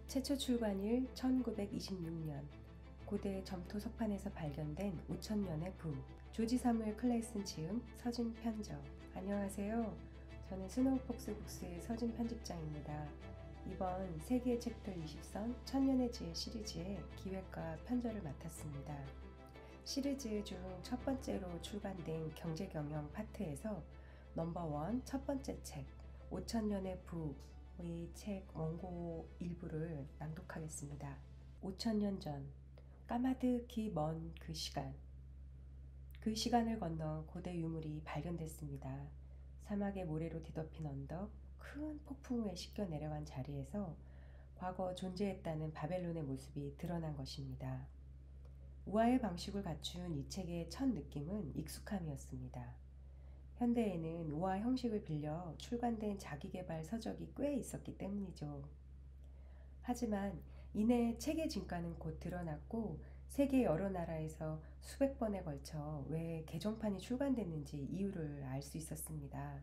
최초 출간일 1926년, 고대 점토 석판에서 발견된 5000년의 부, 조지 사무엘 클레이슨 지음, 서진 편적. 안녕하세요. 저는 스노우폭스 북스의 서진 편집장입니다. 이번 세계의 책들 20선 천년의 지혜 시리즈의 기획과 편저를 맡았습니다. 시리즈 중 첫 번째로 출간된 경제경영 파트에서 넘버 1 첫 번째 책 5000년의 부의 책 원고 일부를 낭독하겠습니다. 5000년 전, 까마득히 먼 그 시간. 그 시간을 건너 고대 유물이 발견됐습니다. 사막의 모래로 뒤덮인 언덕, 큰 폭풍 후에 씻겨 내려간 자리에서 과거 존재했다는 바벨론의 모습이 드러난 것입니다. 우화의 방식을 갖춘 이 책의 첫 느낌은 익숙함이었습니다. 현대에는 우화 형식을 빌려 출간된 자기계발 서적이 꽤 있었기 때문이죠. 하지만 이내 책의 진가는 곧 드러났고 세계 여러 나라에서 수백 번에 걸쳐 왜 개정판이 출간됐는지 이유를 알 수 있었습니다.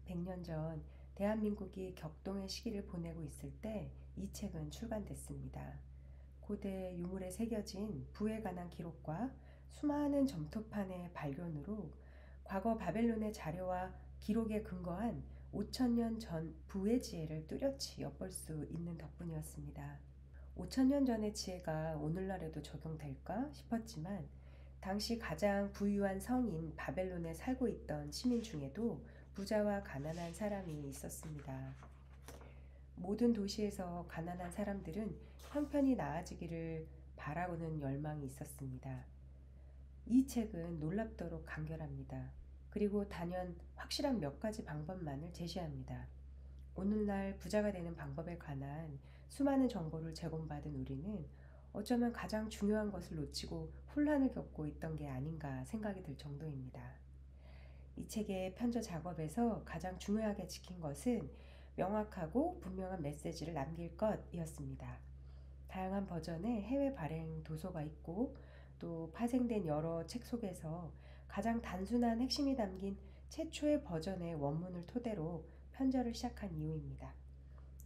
100년 전 대한민국이 격동의 시기를 보내고 있을 때 이 책은 출간됐습니다. 고대 유물에 새겨진 부에 관한 기록과 수많은 점토판의 발견으로 과거 바벨론의 자료와 기록에 근거한 5000년 전 부의 지혜를 뚜렷이 엿볼 수 있는 덕분이었습니다. 5000년 전의 지혜가 오늘날에도 적용될까 싶었지만 당시 가장 부유한 성인 바벨론에 살고 있던 시민 중에도 부자와 가난한 사람이 있었습니다. 모든 도시에서 가난한 사람들은 형편이 나아지기를 바라고는 열망이 있었습니다. 이 책은 놀랍도록 간결합니다. 그리고 단연 확실한 몇 가지 방법만을 제시합니다. 오늘날 부자가 되는 방법에 관한 수많은 정보를 제공받은 우리는 어쩌면 가장 중요한 것을 놓치고 혼란을 겪고 있던 게 아닌가 생각이 들 정도입니다. 이 책의 편저 작업에서 가장 중요하게 지킨 것은 명확하고 분명한 메시지를 남길 것이었습니다. 다양한 버전의 해외 발행 도서가 있고 또 파생된 여러 책 속에서 가장 단순한 핵심이 담긴 최초의 버전의 원문을 토대로 편저를 시작한 이유입니다.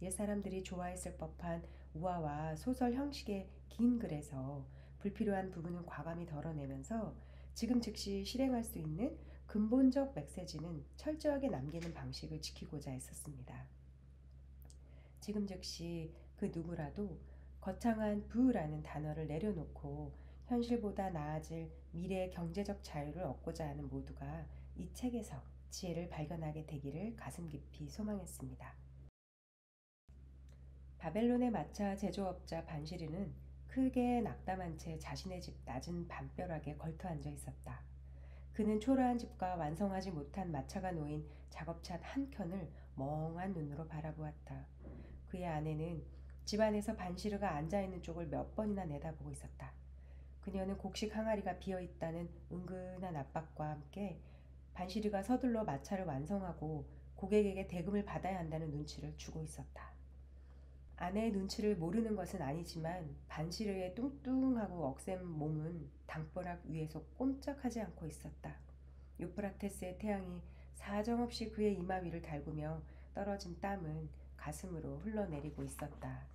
옛 사람들이 좋아했을 법한 우화와 소설 형식의 긴 글에서 불필요한 부분은 과감히 덜어내면서 지금 즉시 실행할 수 있는 근본적 메시지는 철저하게 남기는 방식을 지키고자 했었습니다. 지금 즉시 그 누구라도 거창한 부라는 단어를 내려놓고 현실보다 나아질 미래의 경제적 자유를 얻고자 하는 모두가 이 책에서 지혜를 발견하게 되기를 가슴 깊이 소망했습니다. 바벨론의 마차 제조업자 반시르는 크게 낙담한 채 자신의 집 낮은 담벼락에 걸터 앉아 있었다. 그는 초라한 집과 완성하지 못한 마차가 놓인 작업차 한 켠을 멍한 눈으로 바라보았다. 그의 아내는 집안에서 반시르가 앉아있는 쪽을 몇 번이나 내다보고 있었다. 그녀는 곡식 항아리가 비어있다는 은근한 압박과 함께 반시르가 서둘러 마차를 완성하고 고객에게 대금을 받아야 한다는 눈치를 주고 있었다. 아내의 눈치를 모르는 것은 아니지만 반시르의 뚱뚱하고 억센 몸은 담벼락 위에서 꼼짝하지 않고 있었다. 유프라테스의 태양이 사정없이 그의 이마 위를 달구며 떨어진 땀은 가슴으로 흘러내리고 있었다.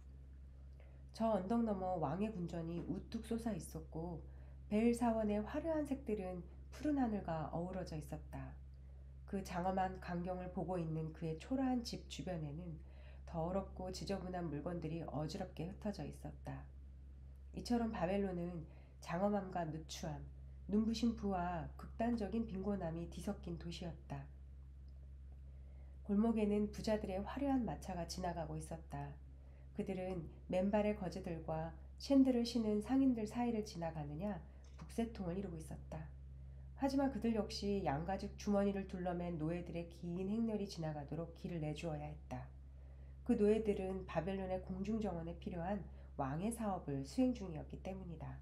저 언덕 너머 왕의 궁전이 우뚝 솟아 있었고 벨 사원의 화려한 색들은 푸른 하늘과 어우러져 있었다. 그 장엄한 광경을 보고 있는 그의 초라한 집 주변에는 더럽고 지저분한 물건들이 어지럽게 흩어져 있었다. 이처럼 바벨론은 장엄함과 누추함, 눈부신 부와 극단적인 빈곤함이 뒤섞인 도시였다. 골목에는 부자들의 화려한 마차가 지나가고 있었다. 그들은 맨발의 거지들과 챈들을 신은 상인들 사이를 지나가느냐 북새통을 이루고 있었다. 하지만 그들 역시 양가죽 주머니를 둘러맨 노예들의 긴 행렬이 지나가도록 길을 내주어야 했다. 그 노예들은 바벨론의 공중정원에 필요한 왕의 사업을 수행 중이었기 때문이다.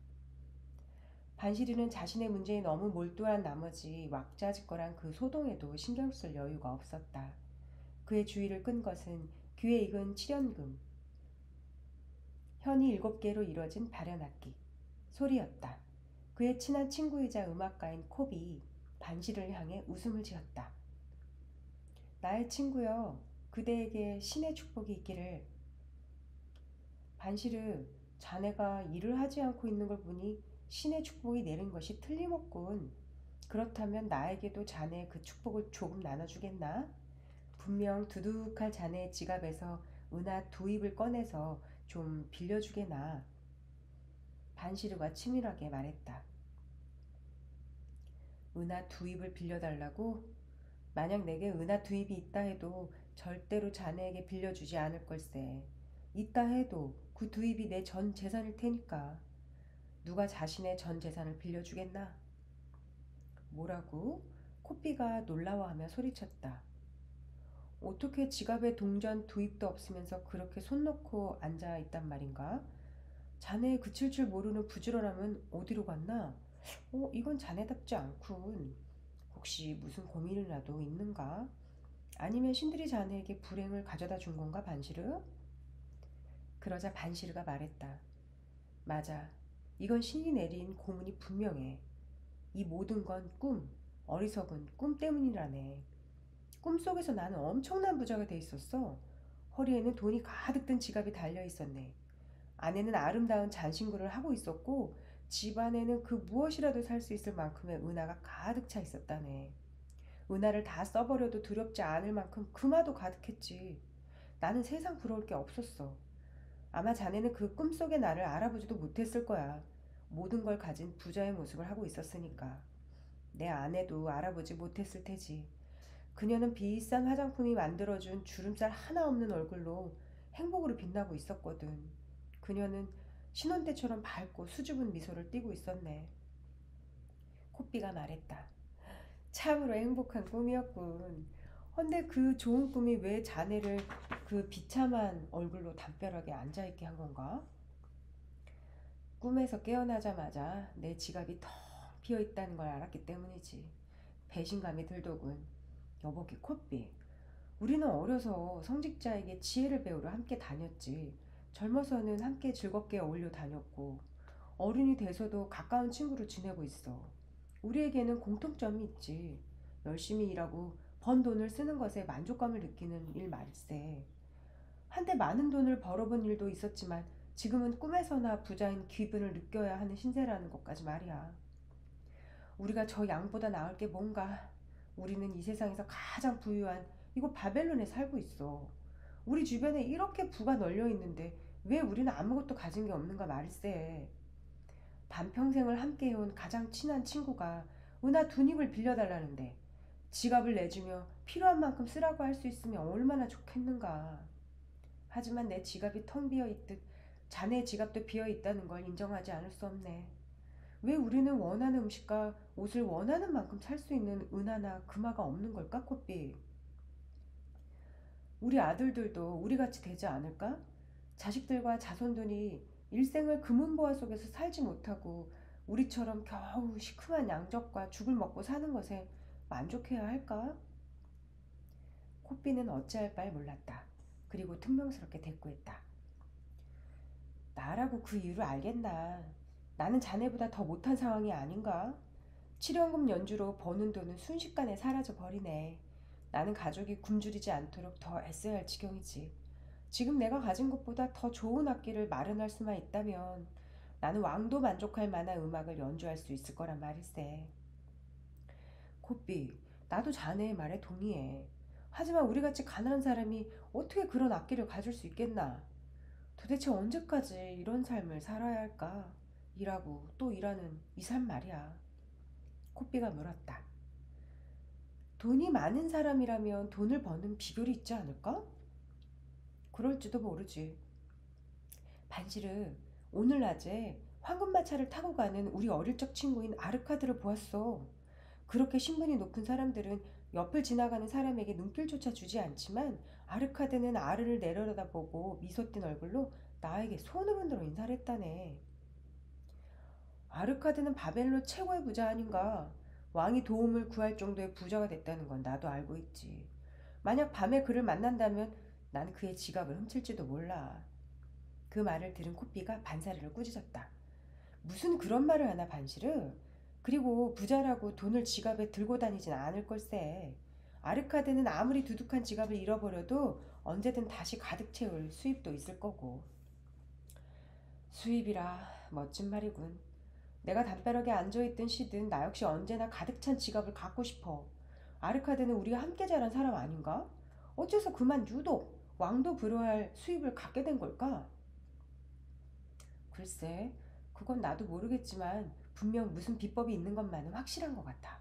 반시르는 자신의 문제에 너무 몰두한 나머지 왁자지껄한 그 소동에도 신경 쓸 여유가 없었다. 그의 주의를 끈 것은 귀에 익은 칠연금, 현이 7개로 이뤄진 발연악기, 소리였다. 그의 친한 친구이자 음악가인 콥이 반시르를 향해 웃음을 지었다. 나의 친구여, 그대에게 신의 축복이 있기를. 반시르, 자네가 일을 하지 않고 있는 걸 보니 신의 축복이 내린 것이 틀림없군. 그렇다면 나에게도 자네의 그 축복을 조금 나눠주겠나? 분명 두둑할 자네의 지갑에서 은하 두 입을 꺼내서 좀 빌려주게나. 반시르가 치밀하게 말했다. 은하 두 입을 빌려달라고? 만약 내게 은하 두 입이 있다 해도 절대로 자네에게 빌려주지 않을 걸세. 있다 해도 그 두 입이 내 전 재산일 테니까. 누가 자신의 전 재산을 빌려주겠나? 뭐라고? 코비가 놀라워하며 소리쳤다. 어떻게 지갑에 동전 두 입도 없으면서 그렇게 손 놓고 앉아 있단 말인가? 자네의 그칠 줄 모르는 부지런함은 어디로 갔나? 이건 자네답지 않군. 혹시 무슨 고민이라도 있는가? 아니면 신들이 자네에게 불행을 가져다 준 건가, 반시르? 그러자 반시르가 말했다. 맞아. 이건 신이 내린 고문이 분명해. 이 모든 건 꿈, 어리석은 꿈 때문이라네. 꿈속에서 나는 엄청난 부자가 돼 있었어. 허리에는 돈이 가득 든 지갑이 달려 있었네. 아내는 아름다운 잔신구를 하고 있었고 집안에는 그 무엇이라도 살 수 있을 만큼의 은하가 가득 차 있었다네. 은하를 다 써버려도 두렵지 않을 만큼 금화도 가득했지. 나는 세상 부러울 게 없었어. 아마 자네는 그 꿈속의 나를 알아보지도 못했을 거야. 모든 걸 가진 부자의 모습을 하고 있었으니까. 내 아내도 알아보지 못했을 테지. 그녀는 비싼 화장품이 만들어준 주름살 하나 없는 얼굴로 행복으로 빛나고 있었거든. 그녀는 신혼 때처럼 밝고 수줍은 미소를 띠고 있었네. 코비가 말했다. 참으로 행복한 꿈이었군. 헌데 그 좋은 꿈이 왜 자네를 그 비참한 얼굴로 담벼락에 앉아있게 한 건가? 꿈에서 깨어나자마자 내 지갑이 텅 비어있다는 걸 알았기 때문이지. 배신감이 들더군. 여보기 코비. 우리는 어려서 성직자에게 지혜를 배우러 함께 다녔지. 젊어서는 함께 즐겁게 어울려 다녔고 어른이 돼서도 가까운 친구로 지내고 있어. 우리에게는 공통점이 있지. 열심히 일하고 번 돈을 쓰는 것에 만족감을 느끼는 일 말세. 한때 많은 돈을 벌어본 일도 있었지만 지금은 꿈에서나 부자인 기분을 느껴야 하는 신세라는 것까지 말이야. 우리가 저 양보다 나을 게 뭔가. 우리는 이 세상에서 가장 부유한 이곳 바벨론에 살고 있어. 우리 주변에 이렇게 부가 널려 있는데 왜 우리는 아무것도 가진 게 없는가 말일세. 반평생을 함께 해온 가장 친한 친구가 은하 두 입을 빌려달라는데 지갑을 내주며 필요한 만큼 쓰라고 할 수 있으면 얼마나 좋겠는가. 하지만 내 지갑이 텅 비어 있듯 자네의 지갑도 비어 있다는 걸 인정하지 않을 수 없네. 왜 우리는 원하는 음식과 옷을 원하는 만큼 살 수 있는 은하나 금화가 없는 걸까, 코비? 우리 아들들도 우리같이 되지 않을까? 자식들과 자손들이 일생을 금은보화 속에서 살지 못하고 우리처럼 겨우 시큼한 양적과 죽을 먹고 사는 것에 만족해야 할까? 코비는 어찌할 바를 몰랐다. 그리고 퉁명스럽게 대꾸했다. 나라고 그 이유를 알겠나. 나는 자네보다 더 못한 상황이 아닌가? 치료금 연주로 버는 돈은 순식간에 사라져 버리네. 나는 가족이 굶주리지 않도록 더 애써야 할 지경이지. 지금 내가 가진 것보다 더 좋은 악기를 마련할 수만 있다면 나는 왕도 만족할 만한 음악을 연주할 수 있을 거란 말일세. 코비, 나도 자네의 말에 동의해. 하지만 우리같이 가난한 사람이 어떻게 그런 악기를 가질 수 있겠나? 도대체 언제까지 이런 삶을 살아야 할까? 일하고 또 일하는 이 삶 말이야. 코비가 물었다. 돈이 많은 사람이라면 돈을 버는 비결이 있지 않을까? 그럴지도 모르지. 반지르, 오늘 낮에 황금마차를 타고 가는 우리 어릴 적 친구인 아르카드를 보았어. 그렇게 신분이 높은 사람들은 옆을 지나가는 사람에게 눈길조차 주지 않지만 아르카드는 아르를 내려다보고 미소 띈 얼굴로 나에게 손을 흔들어 인사를 했다네. 아르카드는 바벨론 최고의 부자 아닌가? 왕이 도움을 구할 정도의 부자가 됐다는 건 나도 알고 있지. 만약 밤에 그를 만난다면 난 그의 지갑을 훔칠지도 몰라. 그 말을 들은 코비가 반사리를 꾸짖었다. 무슨 그런 말을 하나 반시르? 그리고 부자라고 돈을 지갑에 들고 다니진 않을 걸세. 아르카드는 아무리 두둑한 지갑을 잃어버려도 언제든 다시 가득 채울 수입도 있을 거고. 수입이라 멋진 말이군. 내가 담벼락에 앉아있든 쉬든 나 역시 언제나 가득 찬 지갑을 갖고 싶어. 아르카드는 우리가 함께 자란 사람 아닌가? 어째서 그만 유독 왕도 불허할 수입을 갖게 된 걸까? 글쎄, 그건 나도 모르겠지만 분명 무슨 비법이 있는 것만은 확실한 것 같아.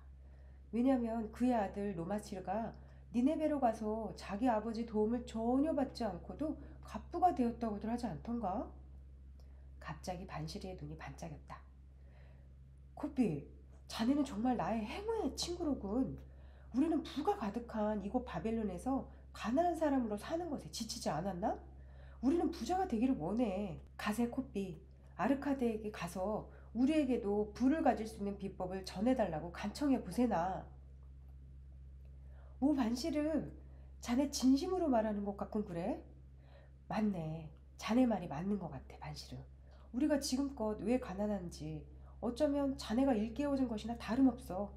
왜냐면 그의 아들 로마치르가 니네베로 가서 자기 아버지 도움을 전혀 받지 않고도 갑부가 되었다고들 하지 않던가? 갑자기 반시리의 눈이 반짝였다. 코피, 자네는 정말 나의 행운의 친구로군. 우리는 부가 가득한 이곳 바벨론에서 가난한 사람으로 사는 것에 지치지 않았나? 우리는 부자가 되기를 원해. 가세 코피, 아르카드에게 가서 우리에게도 부를 가질 수 있는 비법을 전해달라고 간청해 보세나. 오 반시르, 자네 진심으로 말하는 것 같군 그래? 맞네. 자네 말이 맞는 것 같아 반시르. 우리가 지금껏 왜 가난한지 어쩌면 자네가 일깨워준 것이나 다름없어.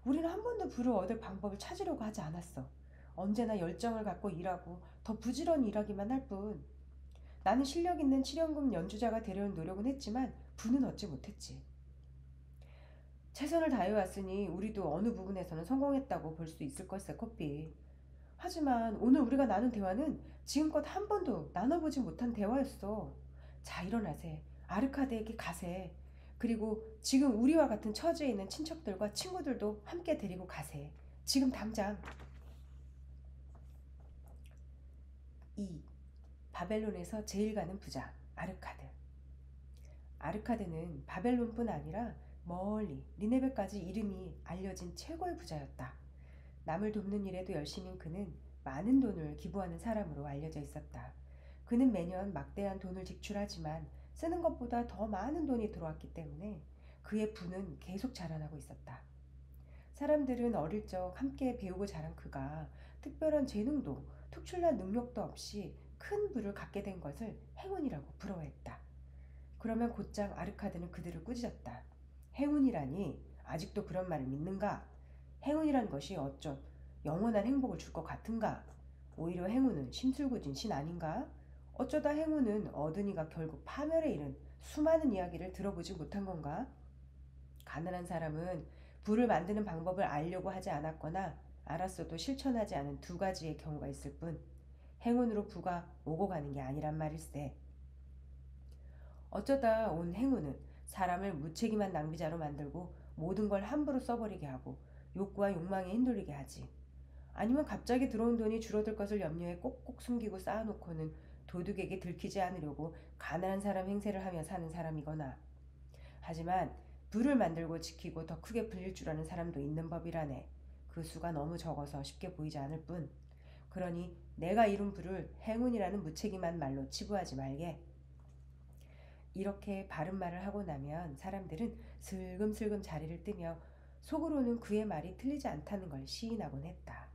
우리는 한 번도 부를 얻을 방법을 찾으려고 하지 않았어. 언제나 열정을 갖고 일하고 더 부지런히 일하기만 할 뿐. 나는 실력 있는 칠연금 연주자가 되려는 노력은 했지만 부는 얻지 못했지. 최선을 다해왔으니 우리도 어느 부분에서는 성공했다고 볼 수 있을 걸세 코피. 하지만 오늘 우리가 나눈 대화는 지금껏 한 번도 나눠보지 못한 대화였어. 자 일어나세. 아르카드에게 가세. 그리고 지금 우리와 같은 처지에 있는 친척들과 친구들도 함께 데리고 가세. 지금 당장. 2. 바벨론에서 제일 가는 부자 아르카드. 아르카드는 바벨론뿐 아니라 멀리 니네베까지 이름이 알려진 최고의 부자였다. 남을 돕는 일에도 열심인 그는 많은 돈을 기부하는 사람으로 알려져 있었다. 그는 매년 막대한 돈을 지출하지만 쓰는 것보다 더 많은 돈이 들어왔기 때문에 그의 부는 계속 자라나고 있었다. 사람들은 어릴 적 함께 배우고 자란 그가 특별한 재능도 특출난 능력도 없이 큰 부를 갖게 된 것을 행운이라고 부러워했다. 그러면 곧장 아르카드는 그들을 꾸짖었다. 행운이라니 아직도 그런 말을 믿는가? 행운이란 것이 어쩜 영원한 행복을 줄 것 같은가? 오히려 행운은 심술궂은 신 아닌가? 어쩌다 행운은 얻은이가 결국 파멸에 이른 수많은 이야기를 들어보지 못한 건가? 가난한 사람은 부를 만드는 방법을 알려고 하지 않았거나 알았어도 실천하지 않은 두 가지의 경우가 있을 뿐 행운으로 부가 오고 가는 게 아니란 말일세. 어쩌다 온 행운은 사람을 무책임한 낭비자로 만들고 모든 걸 함부로 써버리게 하고 욕구와 욕망에 흔들리게 하지. 아니면 갑자기 들어온 돈이 줄어들 것을 염려해 꼭꼭 숨기고 쌓아놓고는 도둑에게 들키지 않으려고 가난한 사람 행세를 하며 사는 사람이거나. 하지만 부를 만들고 지키고 더 크게 불릴 줄 아는 사람도 있는 법이라네. 그 수가 너무 적어서 쉽게 보이지 않을 뿐. 그러니 내가 이룬 부를 행운이라는 무책임한 말로 치부하지 말게. 이렇게 바른 말을 하고 나면 사람들은 슬금슬금 자리를 뜨며 속으로는 그의 말이 틀리지 않다는 걸 시인하곤 했다.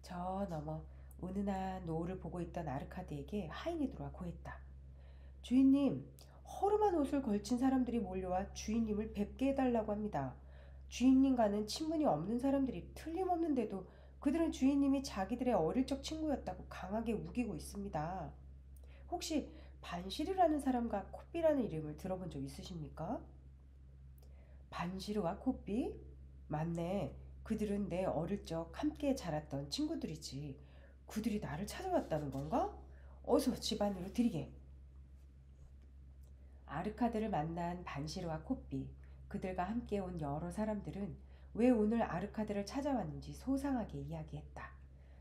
저 너머 은은한 노을을 보고 있던 아르카드에게 하인이 들어와 고했다. 주인님, 허름한 옷을 걸친 사람들이 몰려와 주인님을 뵙게 해달라고 합니다. 주인님과는 친분이 없는 사람들이 틀림없는데도 그들은 주인님이 자기들의 어릴 적 친구였다고 강하게 우기고 있습니다. 혹시 반시르라는 사람과 코삐라는 이름을 들어본 적 있으십니까? 반시르와 코삐? 맞네. 그들은 내 어릴 적 함께 자랐던 친구들이지. 그들이 나를 찾아왔다는 건가? 어서 집 안으로 들이게. 아르카드를 만난 반시르와 코삐, 그들과 함께 온 여러 사람들은 왜 오늘 아르카드를 찾아왔는지 소상하게 이야기했다.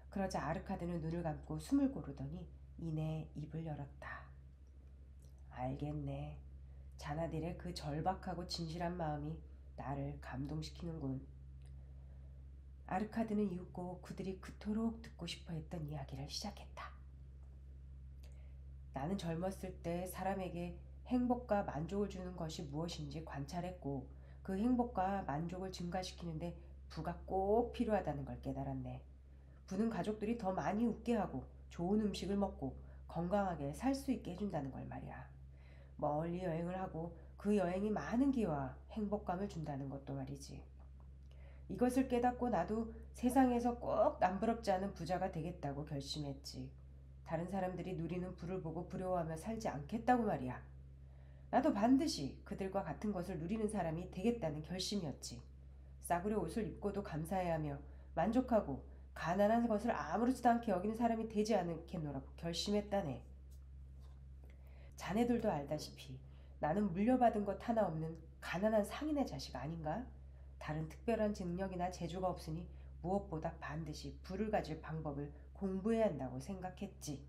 그러자 아르카드는 눈을 감고 숨을 고르더니 이내 입을 열었다. 알겠네. 자나들의 그 절박하고 진실한 마음이 나를 감동시키는군. 아르카드는 이윽고 그들이 그토록 듣고 싶어 했던 이야기를 시작했다. 나는 젊었을 때 사람에게 행복과 만족을 주는 것이 무엇인지 관찰했고 그 행복과 만족을 증가시키는데 부가 꼭 필요하다는 걸 깨달았네. 부는 가족들이 더 많이 웃게 하고 좋은 음식을 먹고 건강하게 살 수 있게 해준다는 걸 말이야. 멀리 여행을 하고 그 여행이 많은 기회와 행복감을 준다는 것도 말이지. 이것을 깨닫고 나도 세상에서 꼭 남부럽지 않은 부자가 되겠다고 결심했지. 다른 사람들이 누리는 부를 보고 부러워하며 살지 않겠다고 말이야. 나도 반드시 그들과 같은 것을 누리는 사람이 되겠다는 결심이었지. 싸구려 옷을 입고도 감사해야 하며 만족하고 가난한 것을 아무렇지도 않게 여기는 사람이 되지 않겠노라고 결심했다네. 자네들도 알다시피 나는 물려받은 것 하나 없는 가난한 상인의 자식 아닌가? 다른 특별한 능력이나 재주가 없으니 무엇보다 반드시 부를 가질 방법을 공부해야 한다고 생각했지.